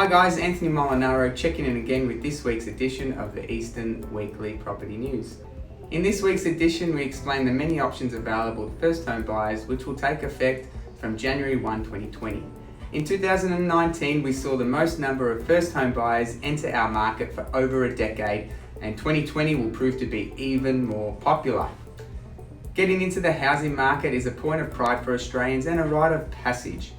Hi guys, Anthony Molinaro checking in again with this week's edition of the Eastern Weekly Property News. In this week's edition, we explain the many options available to first home buyers which will take effect from January 1, 2020. In 2019, we saw the most number of first home buyers enter our market for over a decade, and 2020 will prove to be even more popular. Getting into the housing market is a point of pride for Australians and a rite of passage.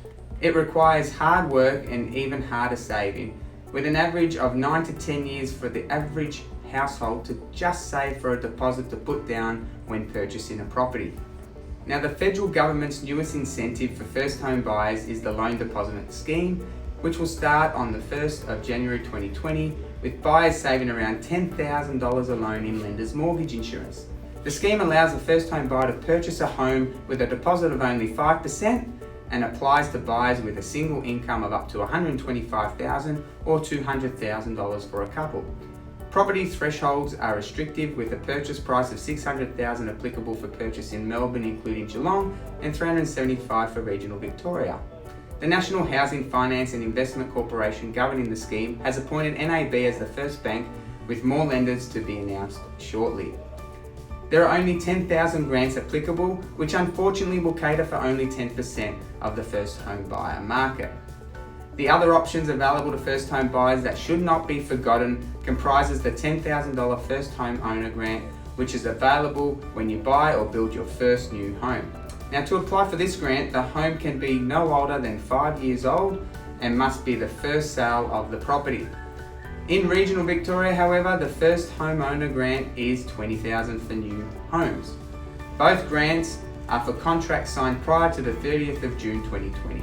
It requires hard work and even harder saving, with an average of 9 to 10 years for the average household to just save for a deposit to put down when purchasing a property. Now, the federal government's newest incentive for first home buyers is the loan deposit scheme, which will start on the 1st of January 2020, with buyers saving around $10,000 alone in lender's mortgage insurance. The scheme allows a first home buyer to purchase a home with a deposit of only 5%, and applies to buyers with a single income of up to $125,000 or $200,000 for a couple. Property thresholds are restrictive, with a purchase price of $600,000 applicable for purchase in Melbourne including Geelong and $375,000 for regional Victoria. The National Housing Finance and Investment Corporation governing the scheme has appointed NAB as the first bank, with more lenders to be announced shortly. There are only 10,000 grants applicable, which unfortunately will cater for only 10% of the first home buyer market. The other options available to first home buyers that should not be forgotten comprises the $10,000 first home owner grant, which is available when you buy or build your first new home. Now, to apply for this grant, the home can be no older than 5 years old and must be the first sale of the property. In regional Victoria, however, the first homeowner grant is $20,000 for new homes. Both grants are for contracts signed prior to the 30th of June 2020.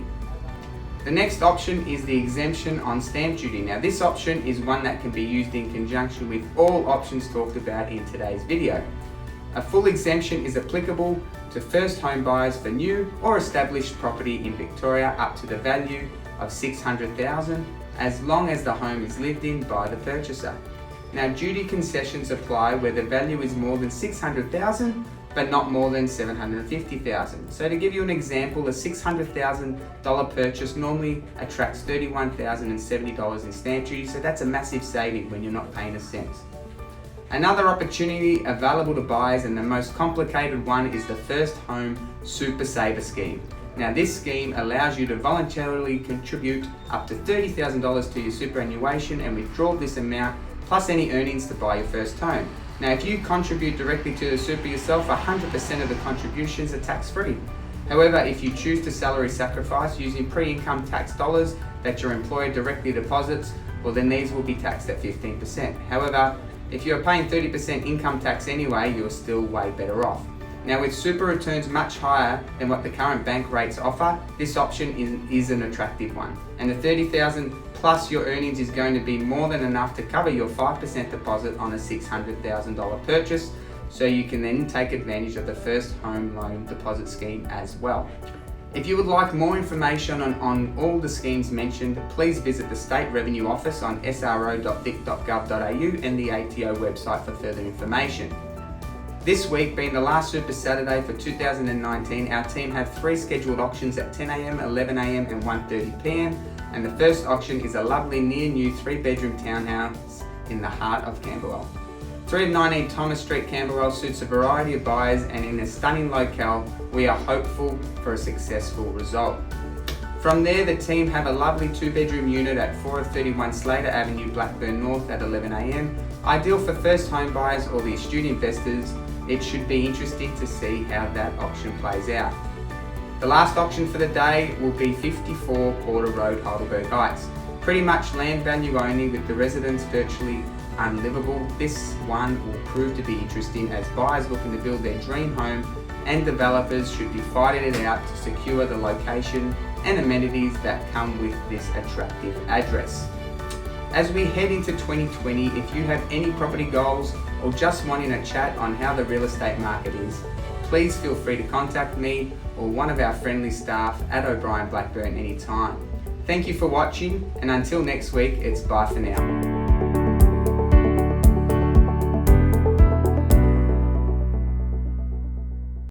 The next option is the exemption on stamp duty. Now, this option is one that can be used in conjunction with all options talked about in today's video. A full exemption is applicable to first home buyers for new or established property in Victoria up to the value of $600,000, as long as the home is lived in by the purchaser. Now, duty concessions apply where the value is more than $600,000 but not more than $750,000. So to give you an example, a $600,000 purchase normally attracts $31,070 in stamp duty, so that's a massive saving when you're not paying a cent. Another opportunity available to buyers, and the most complicated one, is the First Home Super Saver Scheme. Now, this scheme allows you to voluntarily contribute up to $30,000 to your superannuation and withdraw this amount plus any earnings to buy your first home. Now, if you contribute directly to the super yourself, 100% of the contributions are tax-free. However, if you choose to salary sacrifice using pre-income tax dollars that your employer directly deposits, well, then these will be taxed at 15%. However, if you're paying 30% income tax anyway, you're still way better off. Now, with super returns much higher than what the current bank rates offer, this option is an attractive one. And the $30,000 plus your earnings is going to be more than enough to cover your 5% deposit on a $600,000 purchase, so you can then take advantage of the first home loan deposit scheme as well. If you would like more information on all the schemes mentioned, please visit the State Revenue Office on sro.vic.gov.au and the ATO website for further information. This week, being the last Super Saturday for 2019, our team have 3 scheduled auctions at 10 a.m, 11 a.m, and 1:30 p.m. And the first auction is a lovely near new 3-bedroom townhouse in the heart of Camberwell. 319 Thomas Street, Camberwell suits a variety of buyers, and in a stunning locale, we are hopeful for a successful result. From there, the team have a lovely 2-bedroom unit at 431 Slater Avenue, Blackburn North at 11 a.m. Ideal for first home buyers or the astute investors. It should be interesting to see how that auction plays out. The last auction for the day will be 54 Porter Road, Heidelberg Heights. Pretty much land value only, with the residents virtually unlivable. This one will prove to be interesting as buyers looking to build their dream home, and developers should be fighting it out to secure the location and amenities that come with this attractive address. As we head into 2020, if you have any property goals or just wanting a chat on how the real estate market is, please feel free to contact me or one of our friendly staff at OBrien Blackburn anytime. Thank you for watching, and until next week, it's bye for now.